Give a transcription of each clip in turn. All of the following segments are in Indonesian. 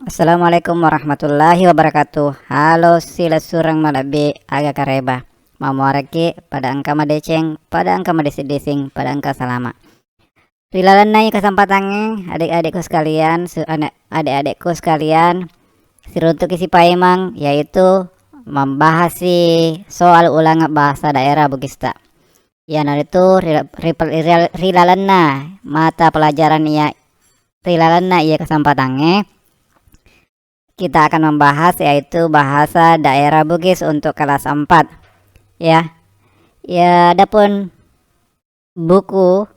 Assalamualaikum warahmatullahi wabarakatuh. Halo sila surang malabi aga kareba. Mamuaraki pada angka madeceng, pada angka madesi-desing, pada angka salama. Rilalan nai kesempatannya adik-adikku sekalian, adik-adikku sekalian. Siruntuk isi paimang yaitu membahas soal ulang bahasa daerah Bugista. Ya itu rilalan mata pelajaran ya rilalan ya kesempatannya. Kita akan membahas yaitu bahasa daerah Bugis untuk kelas 4 ya. Ya adapun buku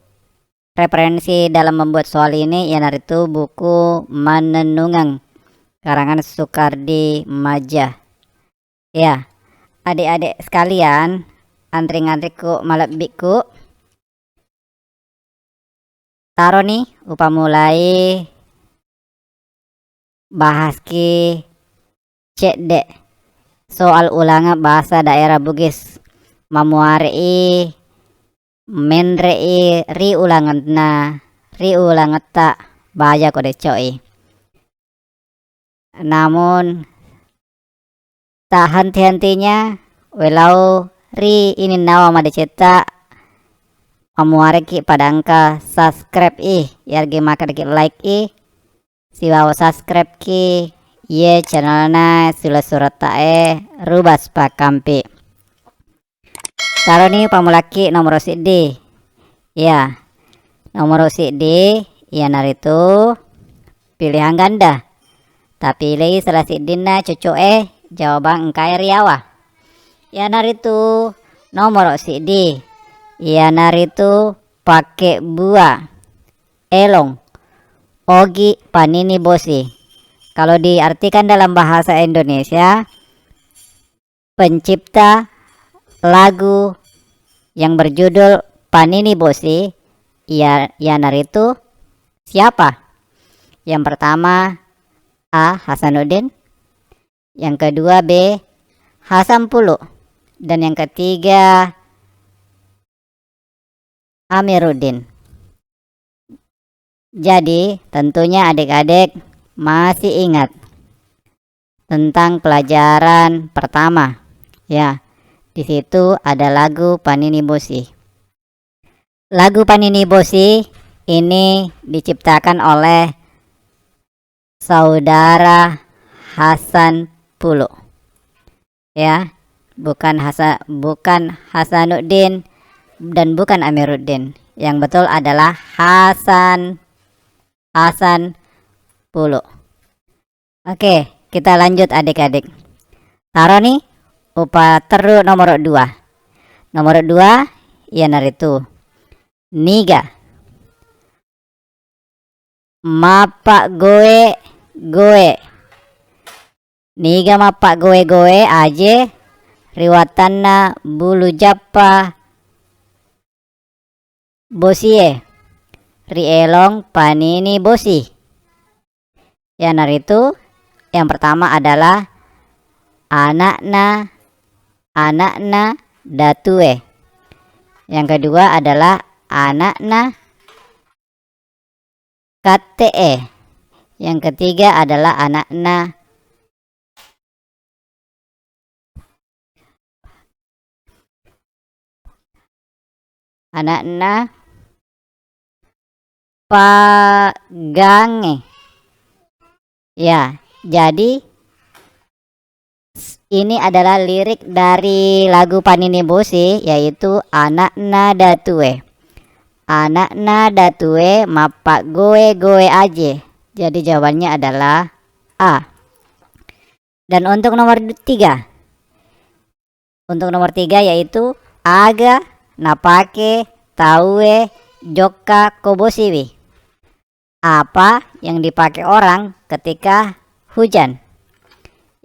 referensi dalam membuat soal ini ya itu buku Manenungang karangan Sukardi Majah. Ya, adik-adik sekalian, antri-antriku malabikku taruh nih upamulai bahas ki cek dek soal ulangan bahasa daerah Bugis mamuari menrei ri ulangan tak baja kode coy. Namun tak henti-hentinya walau ri ini nawa made cetak mamuari ki pada angka subscribe yargi maka dikit like siwawa subscribe ki ye channelna sila surat tae rubas pakampi. Taruh nih pamulaki nomor CD. Ya, nomor CD ya naritu pilihan ganda. Tapi pilih salah sidina cucu jawaban engkai riawa. Ya naritu nomor CD. Ya naritu pakai buah elong. Ogi Panini Bosi. Kalau diartikan dalam bahasa Indonesia, pencipta lagu yang berjudul Panini Bosi Yanar itu siapa? Yang pertama A. Hasanuddin, yang kedua B. Hasampulu, dan yang ketiga Amiruddin. Jadi tentunya adik-adik masih ingat tentang pelajaran pertama ya. Di situ ada lagu Panini Bosi. Lagu Panini Bosi ini diciptakan oleh saudara Hasan Pulu. Ya, bukan Hasanuddin dan bukan Amiruddin. Yang betul adalah Hasan Pulu. Oke, kita lanjut adik-adik. Taruh nih teru nomor 2. Nomor 2 ya naritu niga mapa goe niga mapa goe aje riwatanna bulu jappa bosie rielong Panini Bosi. Ya naritu yang pertama adalah anakna datue. Yang kedua adalah anakna kate. Yang ketiga adalah anakna pagange. Ya, jadi ini adalah lirik dari lagu Panini Bosi yaitu anakna datue. Anakna datue mapak goe aje. Jadi jawabannya adalah A. Dan untuk nomor 3. Untuk nomor 3 yaitu aga napake taue joka kobosiwi. Apa yang dipakai orang ketika hujan?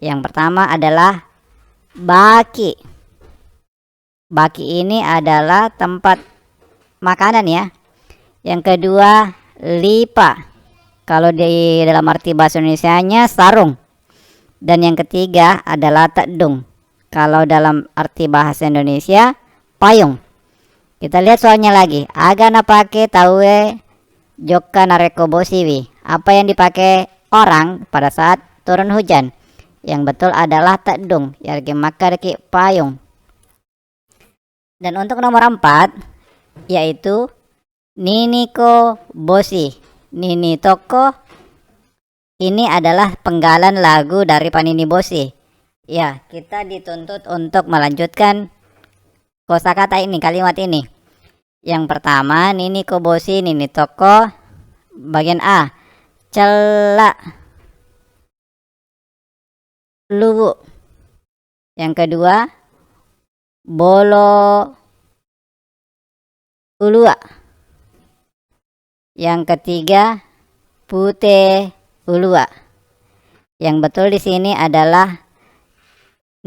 Yang pertama adalah baki. Baki ini adalah tempat makanan ya. Yang kedua lipa. Kalau di dalam arti bahasa Indonesianya sarung. Dan yang ketiga adalah tedung. Kalau dalam arti bahasa Indonesia payung. Kita lihat soalnya lagi. Aga napake taue joka nareko bosiwi. Apa yang dipakai orang pada saat turun hujan. Yang betul adalah tedung, yargi makarki payung. Dan untuk nomor 4 yaitu Niniko Boshi. Nini Toko ini adalah penggalan lagu dari Panini Boshi. Ya, kita dituntut untuk melanjutkan kosakata ini, kalimat ini. Yang pertama, Nini Koboshi, Nini Toko, bagian A, celak luwu. Yang kedua, bolo ulua. Yang ketiga, pute ulua. Yang betul di sini adalah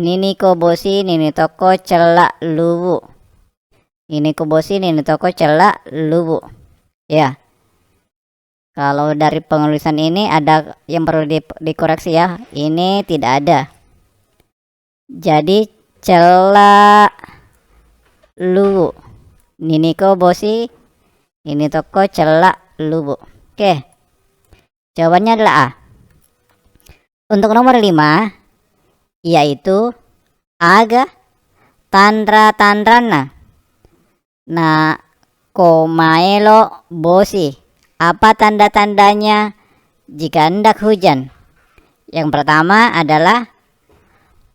Nini Koboshi, Nini Toko, celak luwu. Nini Koboshi, Nini Toko, celak luwu. Ya. Kalau dari penulisan ini ada yang perlu dikoreksi ya. Ini tidak ada. Jadi celak luwu. Nini Koboshi, Nini Toko, celak luwu. Oke. Jawabannya adalah A. Untuk nomor 5 yaitu aga tandrana na komaelo boshi. Apa tanda-tandanya jika hendak hujan? Yang pertama adalah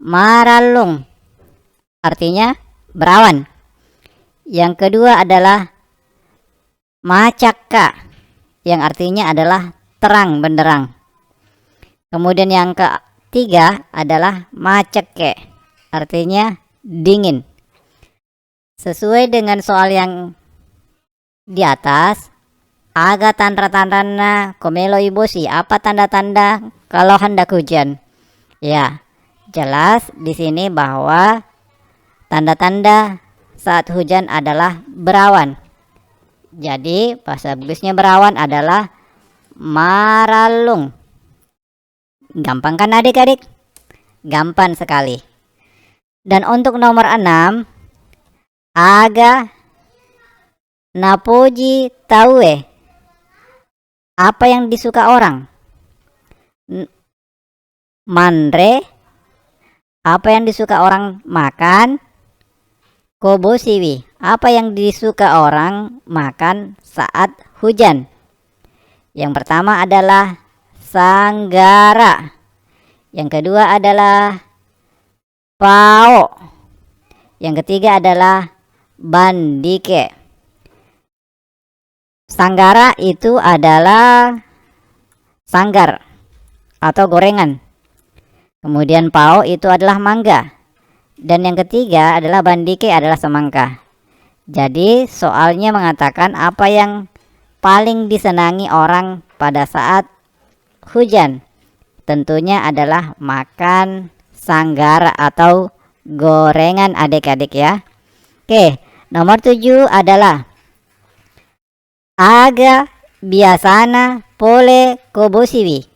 maralung, artinya berawan. Yang kedua adalah macaka, yang artinya adalah terang benderang. Kemudian yang ketiga adalah maceke, artinya dingin. Sesuai dengan soal yang di atas, aga tanda-tandana komelo iboshi. Apa tanda-tanda kalau hendak hujan? Ya, jelas di sini bahwa tanda-tanda saat hujan adalah berawan. Jadi bahasa bagusnya berawan adalah maralung. Gampang kan adik-adik? Gampang sekali. Dan untuk nomor 6, aga napoji taue. Apa yang disuka orang? Manre. Apa yang disuka orang makan? Koboshiwi. Apa yang disuka orang makan saat hujan? Yang pertama adalah sanggara. Yang kedua adalah pao. Yang ketiga adalah bandike. Sanggara itu adalah sanggar atau gorengan. Kemudian pao itu adalah mangga. Dan yang ketiga adalah bandike adalah semangka. Jadi soalnya mengatakan apa yang paling disenangi orang pada saat hujan. Tentunya adalah makan sanggara atau gorengan adik-adik ya. Oke, nomor 7 adalah aga biasana pole koboshiwi.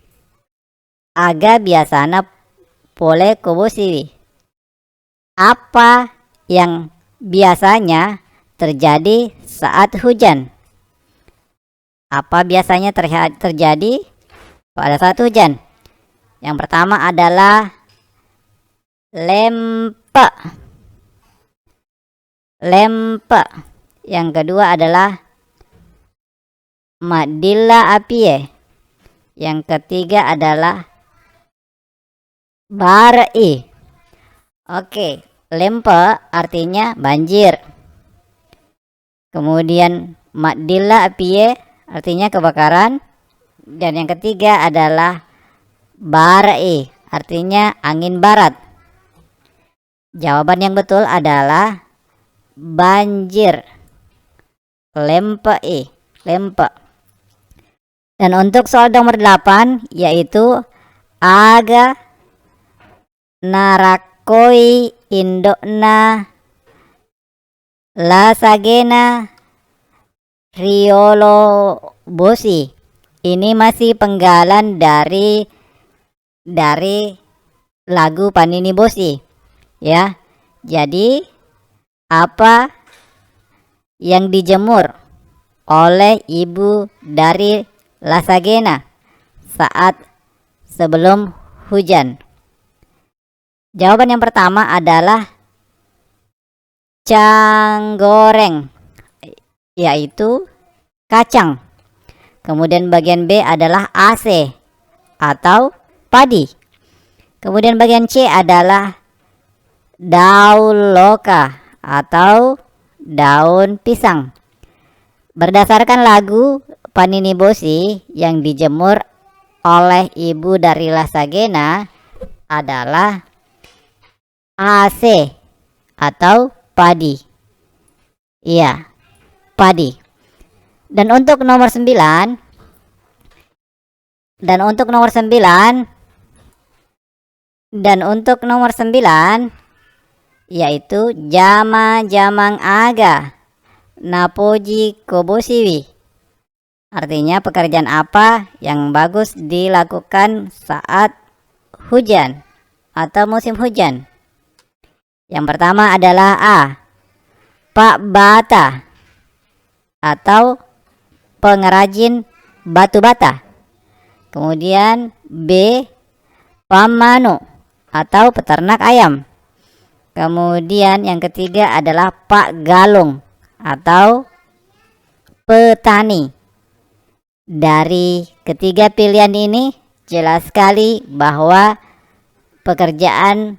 Aga biasana pole koboshiwi. Apa yang biasanya terjadi saat hujan? Apa biasanya terjadi pada saat hujan? Yang pertama adalah lempe. Lempe. Yang kedua adalah madilla apie. Yang ketiga adalah barai. Oke, lempe artinya banjir. Kemudian madilla apie artinya kebakaran. Dan yang ketiga adalah barai artinya angin barat. Jawaban yang betul adalah banjir. Lempe. Lempe. Dan untuk soal nomor 8 yaitu aga narakoi indokna lasagena riolo boshi. Ini masih penggalan dari lagu Panini Boshi ya. Jadi apa yang dijemur oleh ibu dari Lasagena saat sebelum hujan? Jawaban yang pertama adalah canggoreng, yaitu kacang. Kemudian bagian B adalah AC atau padi. Kemudian bagian C adalah daun loka atau daun pisang. Berdasarkan lagu Panini Bosi yang dijemur oleh Ibu Darila Sagena adalah AC atau padi. Iya, padi. Dan untuk nomor 9 yaitu Jama Jamang Aga Napoji Kobosiwi. Artinya pekerjaan apa yang bagus dilakukan saat hujan atau musim hujan? Yang pertama adalah A. Pak Bata atau pengrajin batu bata. Kemudian B. Pamanu atau peternak ayam. Kemudian yang ketiga adalah Pak Galung atau petani. Dari ketiga pilihan ini jelas sekali bahwa pekerjaan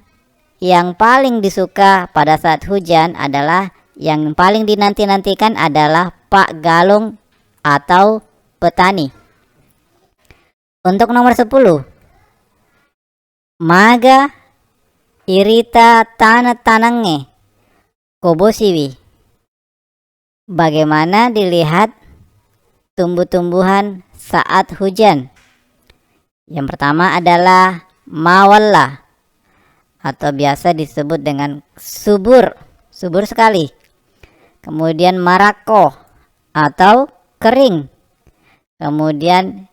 yang paling disuka pada saat hujan adalah yang paling dinanti-nantikan adalah Pak Galung atau petani. Untuk nomor 10, Maga Irita Tanange Kobosiwi. Bagaimana dilihat tumbuh-tumbuhan saat hujan? Yang pertama adalah mawalla atau biasa disebut dengan subur sekali. Kemudian marako atau kering. Kemudian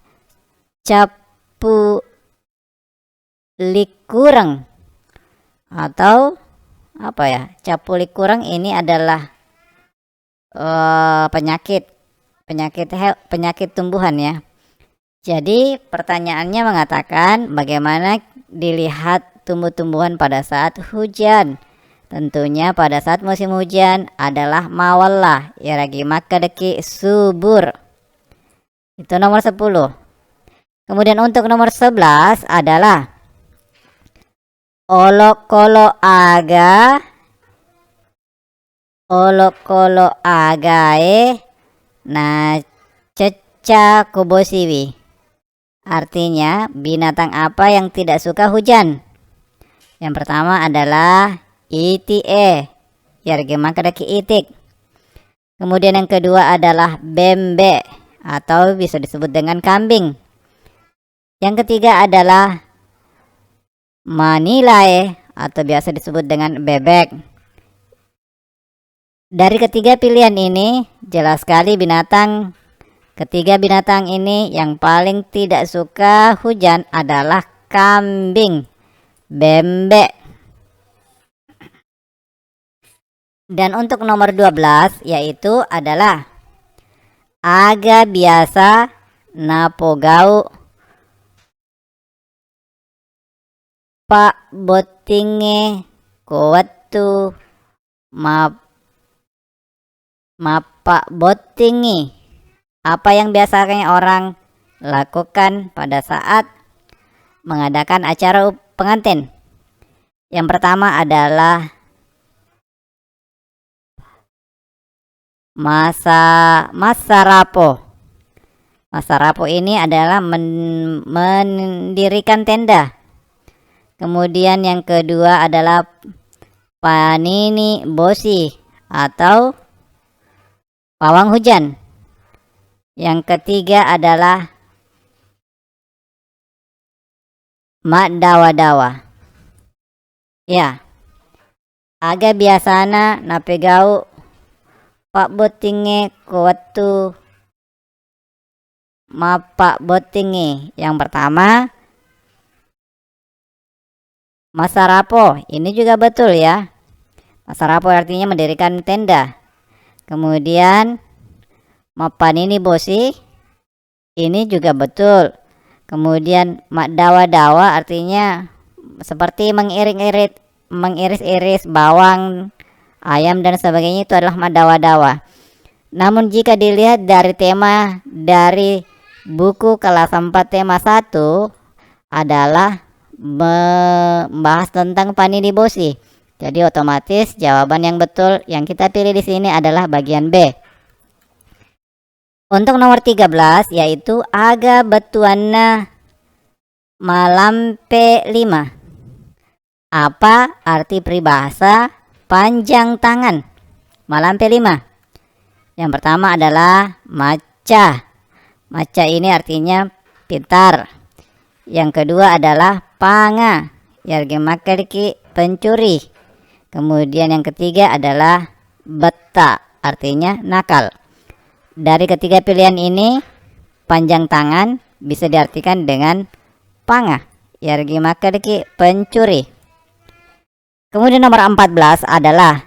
capu likurang atau apa ya? Capu likurang ini adalah penyakit tumbuhan ya. Jadi pertanyaannya mengatakan bagaimana dilihat tumbuh-tumbuhan pada saat hujan. Tentunya pada saat musim hujan adalah mawalla iragi makadeki subur. Itu nomor 10. Kemudian untuk nomor 11 adalah olokolo agae na ceca kobosiwi. Artinya binatang apa yang tidak suka hujan? Yang pertama adalah itie yarge makadaki itik. Kemudian yang kedua adalah bembe atau bisa disebut dengan kambing. Yang ketiga adalah manilae atau biasa disebut dengan bebek. Dari ketiga pilihan ini jelas sekali ketiga binatang ini yang paling tidak suka hujan adalah kambing, bembe. Dan untuk nomor 12 yaitu adalah aga biasa napogau pak botinge kowatu mapa botingi. Apa yang biasanya orang lakukan pada saat mengadakan acara pengantin? Yang pertama adalah masarapo. Masarapo ini adalah mendirikan tenda. Kemudian yang kedua adalah panini bosi atau pawang hujan. Yang ketiga adalah dawa-dawa. Ya, aga biasana napegau pak botinge kuwatu mapak botinge. Yang pertama masarapo, ini juga betul ya. Masarapo artinya mendirikan tenda. Kemudian mapan ini bosi, ini juga betul. Kemudian dawa-dawa artinya seperti mengiris-iris bawang, ayam dan sebagainya, itu adalah dawa-dawa. Namun jika dilihat dari tema dari buku kelas 4 tema 1 adalah membahas tentang Paninibosi. Jadi otomatis jawaban yang betul yang kita pilih di sini adalah bagian B. Untuk nomor 13 yaitu aga betuana malampe 5. Apa arti peribahasa panjang tangan malampe 5? Yang pertama adalah maca. Maca ini artinya pintar. Yang kedua adalah panga, yargi makariki pencuri. Kemudian yang ketiga adalah beta, artinya nakal. Dari ketiga pilihan ini, panjang tangan bisa diartikan dengan panga, yargi makariki pencuri. Kemudian nomor 14 adalah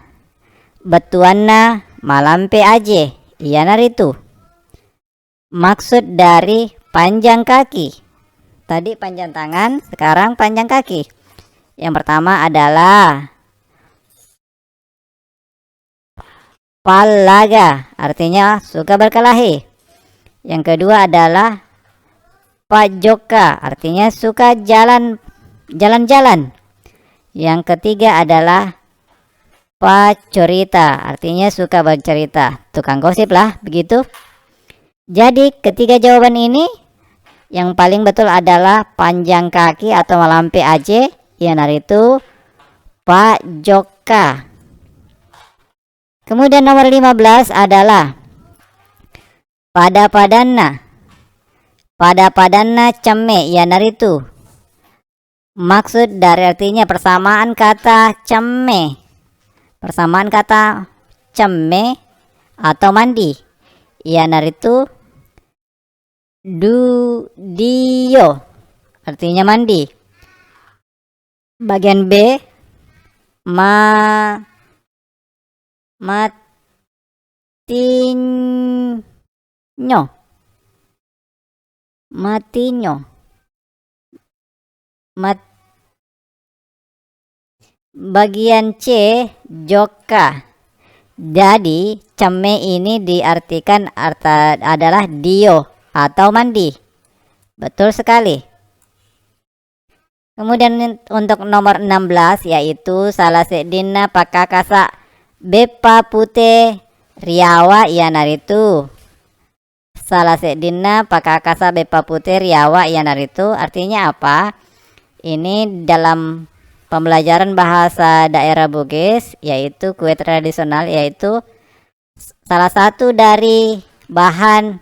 betuana malampe aje, iana ritu. Maksud dari panjang kaki. Tadi panjang tangan, sekarang panjang kaki. Yang pertama adalah palaga, artinya suka berkelahi. Yang kedua adalah pajoka, artinya suka jalan-jalan. Yang ketiga adalah pacorita, artinya suka bercerita, tukang gosip lah, begitu. Jadi ketiga jawaban ini yang paling betul adalah panjang kaki atau malampe aje, ianar itu Pak Joka. Kemudian nomor 15 adalah pada-padanna. Pada-padanna cemme, ianar itu. Maksud dari artinya persamaan kata cemme. Persamaan kata cemme atau mandi, ianar itu dio, artinya mandi. Bagian B matinyo. Bagian C joka. Jadi cemme ini diartikan adalah dio atau mandi. Betul sekali. Kemudian untuk nomor 16 yaitu salah sedina pakakasa bepa pute riawa ianar itu. Salah sedina pakakasa bepa pute riawa ianar itu artinya apa? Ini dalam pembelajaran bahasa daerah Bugis, yaitu kue tradisional, yaitu salah satu dari bahan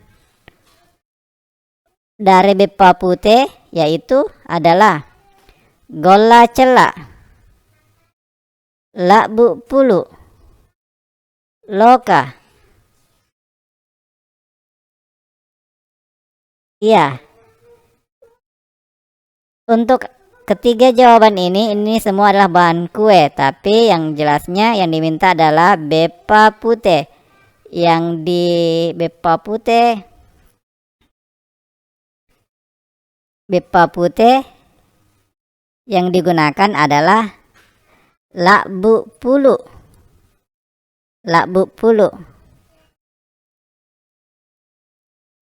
dari bepa putih yaitu adalah gola cela, labu pulu, loka. Iya. Untuk ketiga jawaban ini semua adalah bahan kue, tapi yang jelasnya yang diminta adalah bepa putih. Yang di bepa putih yang digunakan adalah labu pulu.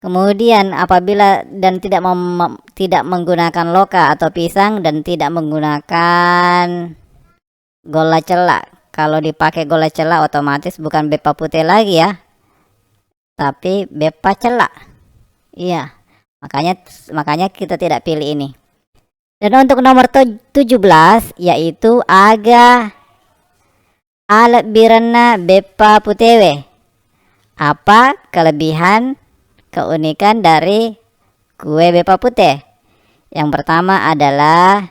Kemudian apabila dan tidak menggunakan loka atau pisang dan tidak menggunakan gola cela. Kalau dipakai gola cela otomatis bukan bepa putih lagi ya, tapi bepa cela. Iya, makanya kita tidak pilih ini. Dan untuk nomor 17 yaitu aga alat birana bepa putewe. Apa kelebihan keunikan dari kue bepa putih? Yang pertama adalah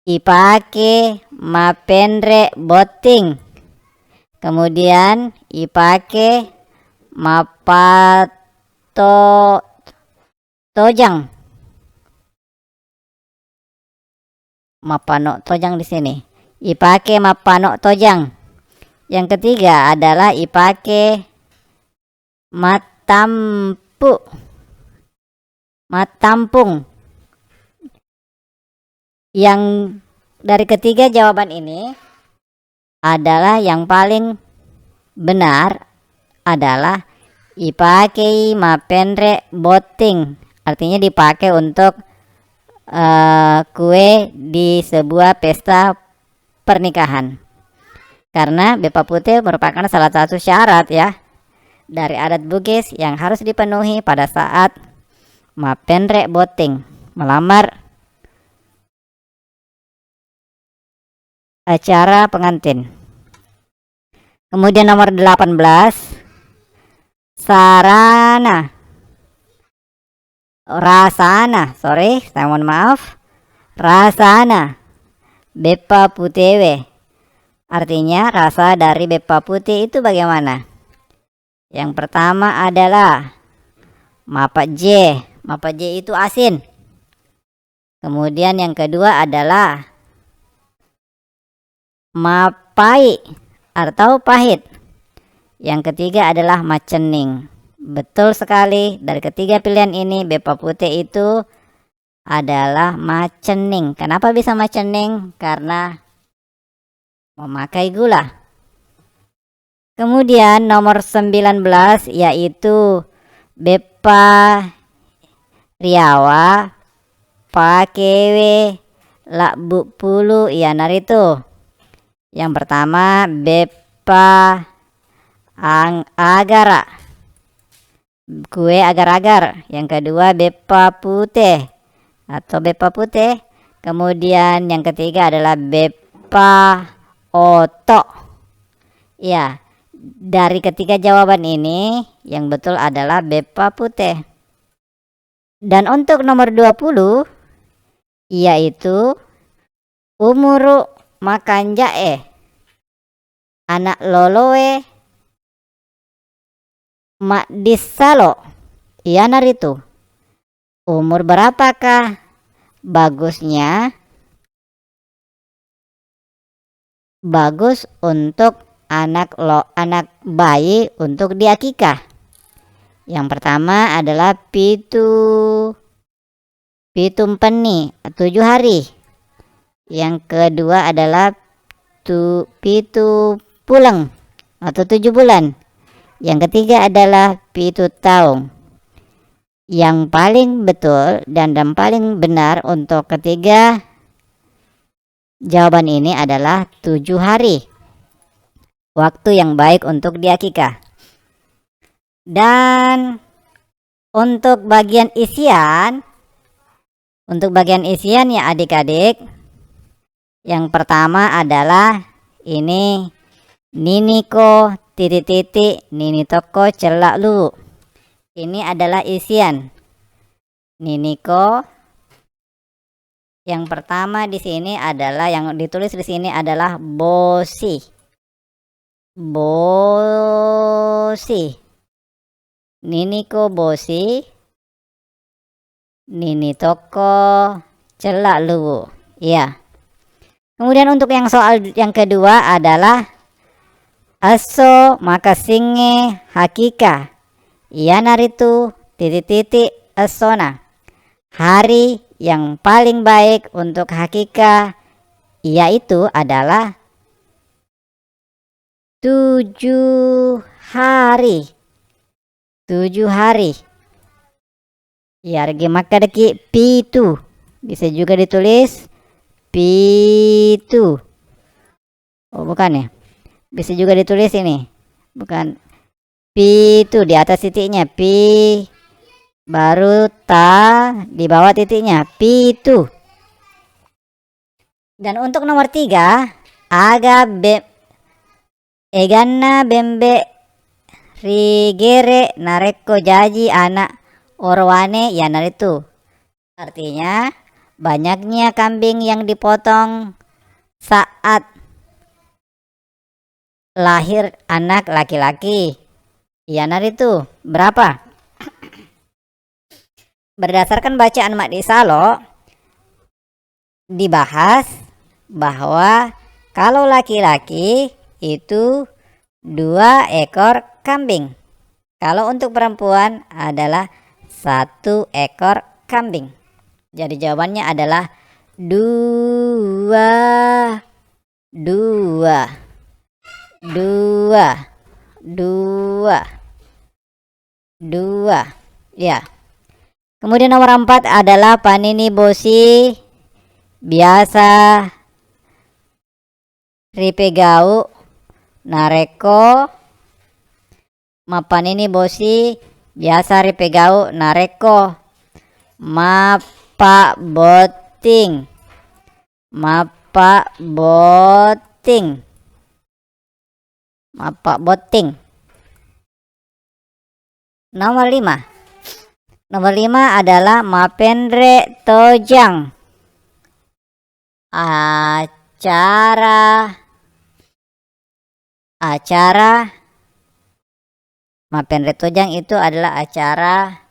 ipake mapendre boting. Kemudian ipake mapato tojang. Mapano tojang di sini. Ipake mapano tojang. Yang ketiga adalah ipake matampu. Matampung. Yang dari ketiga jawaban ini adalah yang paling benar adalah ipakai mapendre boting, artinya dipakai untuk kue di sebuah pesta pernikahan. Karena bepa putih merupakan salah satu syarat ya dari adat Bugis yang harus dipenuhi pada saat mapendre boting, melamar acara pengantin. Kemudian nomor 18, sarana rasana, saya mohon maaf, rasana bepa putewe, artinya rasa dari bepa putih itu bagaimana? Yang pertama adalah mapaje itu asin. Kemudian yang kedua adalah mapai atau pahit. Yang ketiga adalah macening. Betul sekali, dari ketiga pilihan ini bepa putih itu adalah macening. Kenapa bisa macening? Karena memakai gula. Kemudian nomor 19 yaitu bepa riawa pakewe lakbu pulu ianaritu. Yang pertama bepa agara, kue agar-agar. Yang kedua bepa putih atau bepa putih. Kemudian yang ketiga adalah bepa oto. Ya, dari ketiga jawaban ini yang betul adalah bepa putih. Dan untuk nomor 20 yaitu umuru makan jae anak loloe mak disalo ianar itu. Umur berapakah bagusnya? Bagus untuk anak bayi untuk diakikah. Yang pertama adalah pitum peni 7 hari. Yang kedua adalah pitu pulang atau 7 bulan. Yang ketiga adalah pitu taung. Yang paling betul dan paling benar untuk ketiga jawaban ini adalah 7 hari. Waktu yang baik untuk diakikah. Dan untuk bagian isian ya adik-adik, yang pertama adalah ini niniko titik-titik nini toko celak lu. Ini adalah isian niniko. Yang pertama di sini adalah yang ditulis di sini adalah bosi. Niniko bosi, nini toko celak lu. Ya. Kemudian untuk yang soal yang kedua adalah aso makasinge hakika. Iya naritu titik-titik asona. Hari yang paling baik untuk hakika yaitu adalah 7 hari. 7 hari. Ya, maka deki pitu. Bisa juga ditulis pitu. Oh, bukan ya. Bisa juga ditulis ini. Bukan. Pitu di atas titiknya. Pi. Baru ta di bawah titiknya. Pitu. Dan untuk nomor 3. Aga egana bembe rigere nareko jaji anak orwane ya naritu. Artinya banyaknya kambing yang dipotong saat lahir anak laki-laki. Ya naritu berapa? Berdasarkan bacaan Mak Disalo dibahas bahwa kalau laki-laki itu 2 ekor kambing. Kalau untuk perempuan adalah 1 ekor kambing. Jadi jawabannya adalah 2. 2. 2. 2. 2. Ya. Kemudian nomor 4 adalah panini bosi biasa ripegau nareko. Panini bosi biasa ripegau nareko mapa boting. Mapa boting. Mapa boting. Nomor 5. Nomor 5 adalah mapendre tojang. Acara mapendre tojang itu adalah acara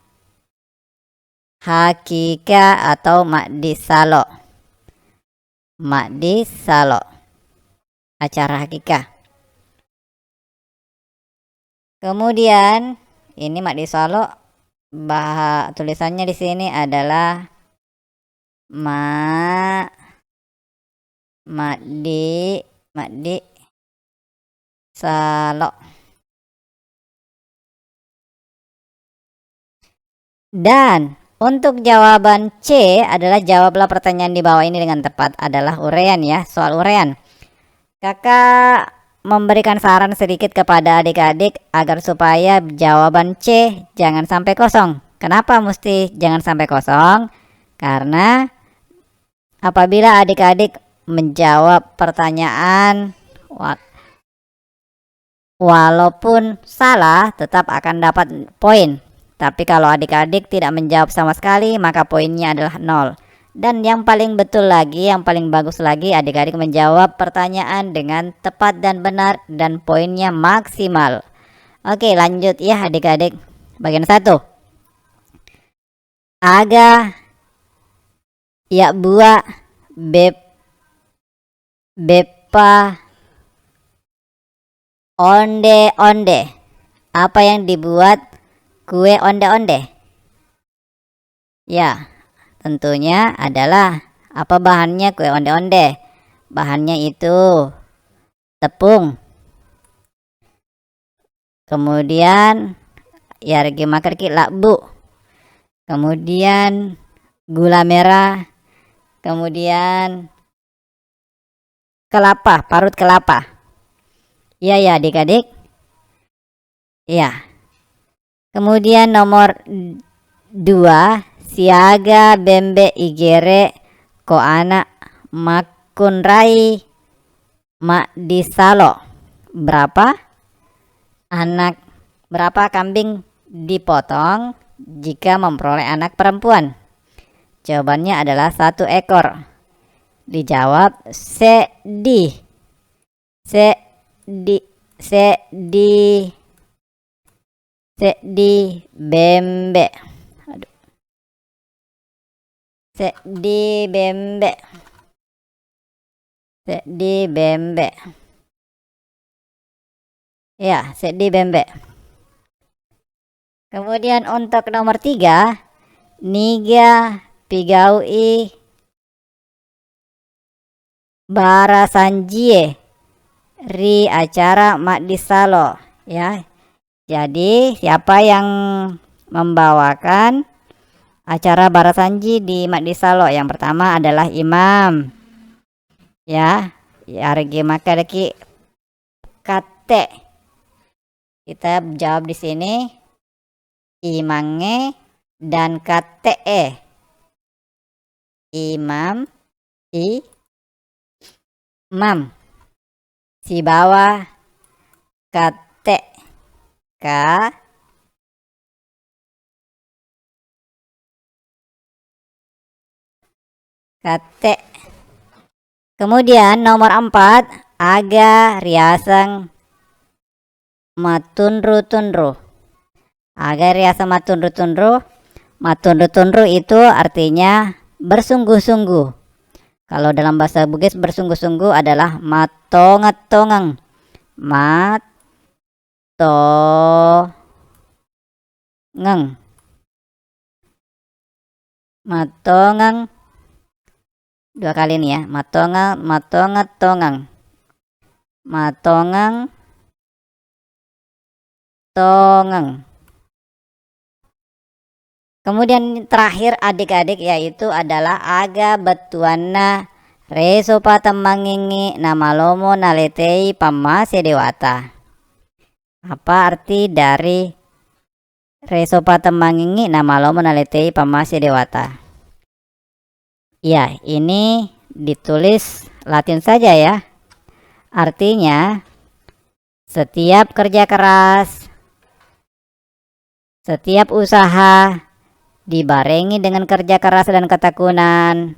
hakika atau makdi salo. Makdi salo. Acara hakika. Kemudian ini makdi salo, tulisannya di sini adalah makdi salo. Dan untuk jawaban C adalah jawablah pertanyaan di bawah ini dengan tepat, adalah uraian ya, soal uraian. Kakak memberikan saran sedikit kepada adik-adik agar supaya jawaban C jangan sampai kosong. Kenapa mesti jangan sampai kosong? Karena apabila adik-adik menjawab pertanyaan walaupun salah tetap akan dapat poin. Tapi kalau adik-adik tidak menjawab sama sekali maka poinnya adalah 0. Dan yang paling betul lagi, yang paling bagus lagi, adik-adik menjawab pertanyaan dengan tepat dan benar dan poinnya maksimal. Oke, lanjut ya adik-adik. Bagian 1. Aga ya buah bepa onde-onde. Apa yang dibuat kue onde-onde? Ya, tentunya adalah apa bahannya kue onde-onde? Bahannya itu tepung. Kemudian ya regi maker ki lakbu. Kemudian gula merah. Kemudian kelapa, parut kelapa. Iya ya adik-adik. Ya. Kemudian nomor 2, siaga bembe igere ko anak makun rai mak disalo. Berapa kambing dipotong jika memperoleh anak perempuan? Jawabannya adalah 1 ekor. Dijawab sedi bembe. Sedi bembe. Ya, sedi bembe. Kemudian untuk nomor 3, niga pigaui barasanjie ri acara mak disalo ya. Jadi siapa yang membawakan acara barasanji di mak disalo? Yang pertama adalah imam ya. Argi maka deki kate. Kita jawab di sini imange dan kate. Imam si bawah kate kate. Kemudian nomor 4, aga riasang matunru. Aga riasang matunru. Matunru itu artinya bersungguh-sungguh. Kalau dalam bahasa Bugis bersungguh-sungguh adalah matongetongeng. Matongeng. matongang. Dua kali nih ya, matongang, matongat, tongang. Matongang, tongang. Kemudian terakhir adik-adik yaitu adalah aga betuana resopa temangingi nama lomo naletei pamase dewata. Apa arti dari resopa temangingi nama lomo naletei pamase dewata? Ya, ini ditulis Latin saja ya. Artinya setiap kerja keras, setiap usaha dibarengi dengan kerja keras dan ketekunan,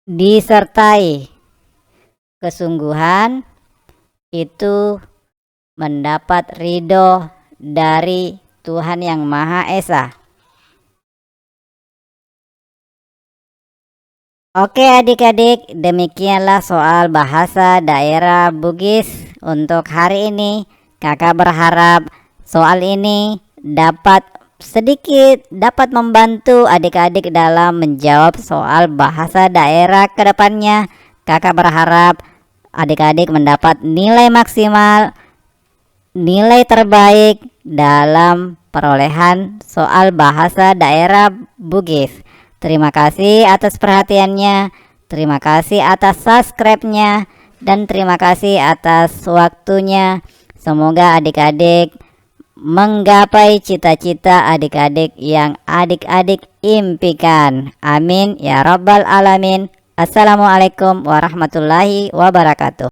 disertai kesungguhan, itu mendapat ridho dari Tuhan Yang Maha Esa. Oke adik-adik, demikianlah soal bahasa daerah Bugis untuk hari ini. Kakak berharap soal ini dapat membantu adik-adik dalam menjawab soal bahasa daerah ke depannya. Kakak berharap adik-adik mendapat nilai maksimal, nilai terbaik dalam perolehan soal bahasa daerah Bugis. Terima kasih atas perhatiannya, terima kasih atas subscribe-nya, dan terima kasih atas waktunya. Semoga adik-adik menggapai cita-cita adik-adik yang adik-adik impikan. Amin ya rabbal alamin. Assalamualaikum warahmatullahi wabarakatuh.